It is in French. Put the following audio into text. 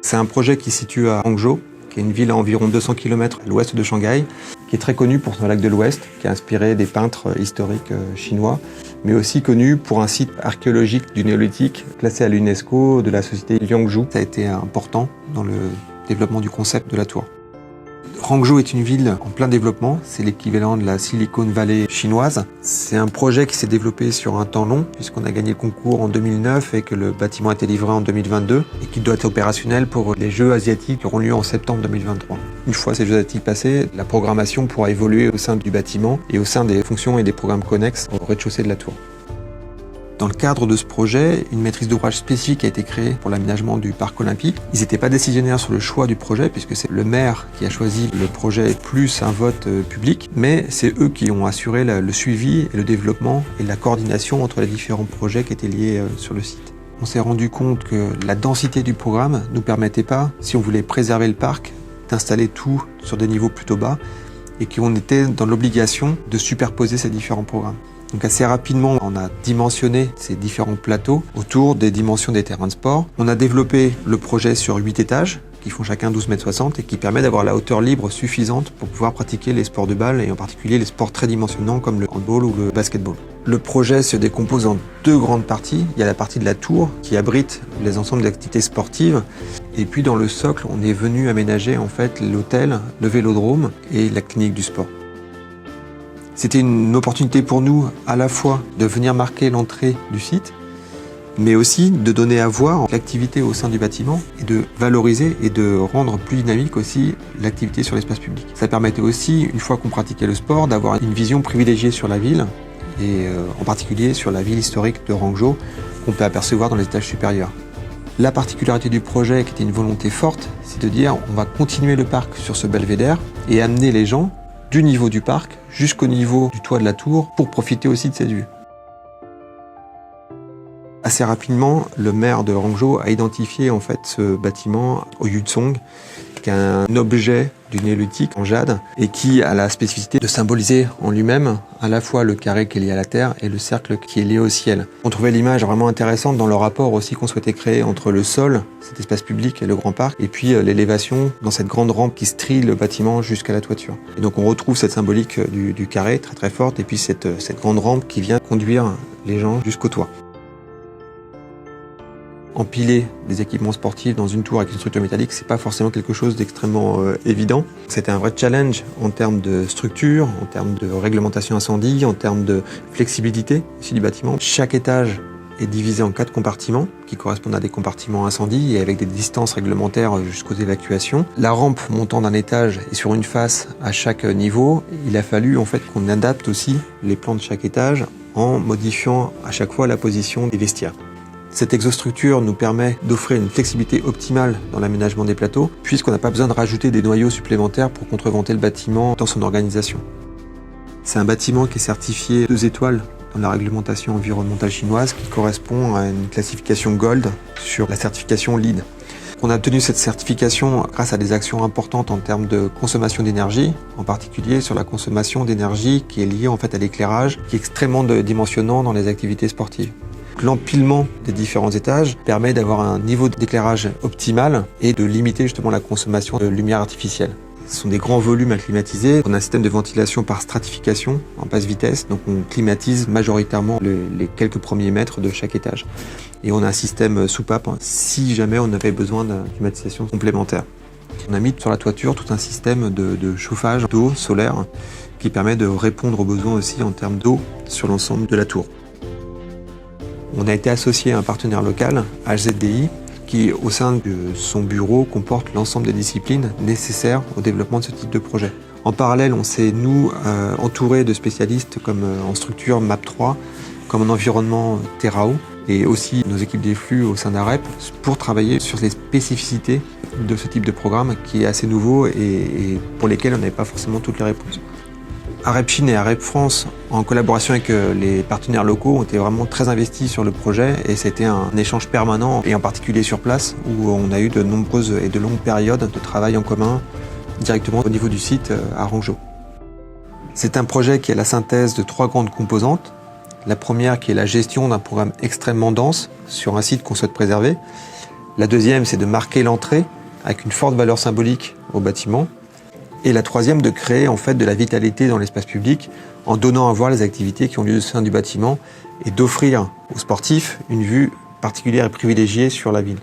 C'est un projet qui se situe à Hangzhou, qui est une ville à environ 200 km à l'ouest de Shanghai, qui est très connue pour son lac de l'Ouest, qui a inspiré des peintres historiques chinois, mais aussi connu pour un site archéologique du néolithique classé à l'UNESCO de la société Liangzhu. Ça a été important dans le développement du concept de la tour. Hangzhou est une ville en plein développement, c'est l'équivalent de la Silicon Valley chinoise. C'est un projet qui s'est développé sur un temps long, puisqu'on a gagné le concours en 2009 et que le bâtiment a été livré en 2022 et qui doit être opérationnel pour les Jeux asiatiques qui auront lieu en septembre 2023. Une fois ces Jeux asiatiques passés, la programmation pourra évoluer au sein du bâtiment et au sein des fonctions et des programmes connexes au rez-de-chaussée de la tour. Dans le cadre de ce projet, une maîtrise d'ouvrage spécifique a été créée pour l'aménagement du parc olympique. Ils n'étaient pas décisionnaires sur le choix du projet, puisque c'est le maire qui a choisi le projet plus un vote public, mais c'est eux qui ont assuré le suivi et le développement et la coordination entre les différents projets qui étaient liés sur le site. On s'est rendu compte que la densité du programme ne nous permettait pas, si on voulait préserver le parc, d'installer tout sur des niveaux plutôt bas et qu'on était dans l'obligation de superposer ces différents programmes. Donc assez rapidement, on a dimensionné ces différents plateaux autour des dimensions des terrains de sport. On a développé le projet sur 8 étages, qui font chacun 12,60 m et qui permet d'avoir la hauteur libre suffisante pour pouvoir pratiquer les sports de balle et en particulier les sports très dimensionnants comme le handball ou le basketball. Le projet se décompose en deux grandes parties. Il y a la partie de la tour qui abrite les ensembles d'activités sportives et puis dans le socle, on est venu aménager en fait l'hôtel, le vélodrome et la clinique du sport. C'était une opportunité pour nous à la fois de venir marquer l'entrée du site, mais aussi de donner à voir l'activité au sein du bâtiment et de valoriser et de rendre plus dynamique aussi l'activité sur l'espace public. Ça permettait aussi, une fois qu'on pratiquait le sport, d'avoir une vision privilégiée sur la ville et en particulier sur la ville historique de Hangzhou qu'on peut apercevoir dans les étages supérieurs. La particularité du projet, qui était une volonté forte, c'est de dire on va continuer le parc sur ce belvédère et amener les gens du niveau du parc jusqu'au niveau du toit de la tour pour profiter aussi de cette vue. Assez rapidement, le maire de Hangzhou a identifié en fait ce bâtiment au Yutsong, qui est un objet du néolithique en jade et qui a la spécificité de symboliser en lui-même à la fois le carré qui est lié à la terre et le cercle qui est lié au ciel. On trouvait l'image vraiment intéressante dans le rapport aussi qu'on souhaitait créer entre le sol, cet espace public et le grand parc, et puis l'élévation dans cette grande rampe qui strie le bâtiment jusqu'à la toiture. Et donc on retrouve cette symbolique du carré très très forte et puis cette grande rampe qui vient conduire les gens jusqu'au toit. Empiler des équipements sportifs dans une tour avec une structure métallique, c'est pas forcément quelque chose d'extrêmement évident. C'était un vrai challenge en termes de structure, en termes de réglementation incendie, en termes de flexibilité aussi du bâtiment. Chaque étage est divisé en 4 compartiments qui correspondent à des compartiments incendie et avec des distances réglementaires jusqu'aux évacuations. La rampe montant d'un étage est sur une face à chaque niveau. Il a fallu en fait qu'on adapte aussi les plans de chaque étage en modifiant à chaque fois la position des vestiaires. Cette exostructure nous permet d'offrir une flexibilité optimale dans l'aménagement des plateaux, puisqu'on n'a pas besoin de rajouter des noyaux supplémentaires pour contreventer le bâtiment dans son organisation. C'est un bâtiment qui est certifié 2 étoiles dans la réglementation environnementale chinoise, qui correspond à une classification Gold sur la certification LEED. On a obtenu cette certification grâce à des actions importantes en termes de consommation d'énergie, en particulier sur la consommation d'énergie qui est liée en fait à l'éclairage, qui est extrêmement dimensionnant dans les activités sportives. L'empilement des différents étages permet d'avoir un niveau d'éclairage optimal et de limiter justement la consommation de lumière artificielle. Ce sont des grands volumes à climatiser. On a un système de ventilation par stratification en basse vitesse, donc on climatise majoritairement les quelques premiers mètres de chaque étage. Et on a un système soupape si jamais on avait besoin d'une climatisation complémentaire. On a mis sur la toiture tout un système de chauffage d'eau solaire qui permet de répondre aux besoins aussi en termes d'eau sur l'ensemble de la tour. On a été associé à un partenaire local, HZDI, qui, au sein de son bureau, comporte l'ensemble des disciplines nécessaires au développement de ce type de projet. En parallèle, on s'est, nous, entouré de spécialistes comme en structure MAP3, comme en environnement Terrao, et aussi nos équipes des flux au sein d'AREP, pour travailler sur les spécificités de ce type de programme qui est assez nouveau et pour lesquels on n'avait pas forcément toutes les réponses. AREP Chine et AREP France, en collaboration avec les partenaires locaux, ont été vraiment très investis sur le projet et c'était un échange permanent, et en particulier sur place, où on a eu de nombreuses et de longues périodes de travail en commun directement au niveau du site à Hangzhou. C'est un projet qui est la synthèse de 3 grandes composantes. La première qui est la gestion d'un programme extrêmement dense sur un site qu'on souhaite préserver. La deuxième, c'est de marquer l'entrée avec une forte valeur symbolique au bâtiment. Et la troisième, de créer en fait de la vitalité dans l'espace public en donnant à voir les activités qui ont lieu au sein du bâtiment et d'offrir aux sportifs une vue particulière et privilégiée sur la ville.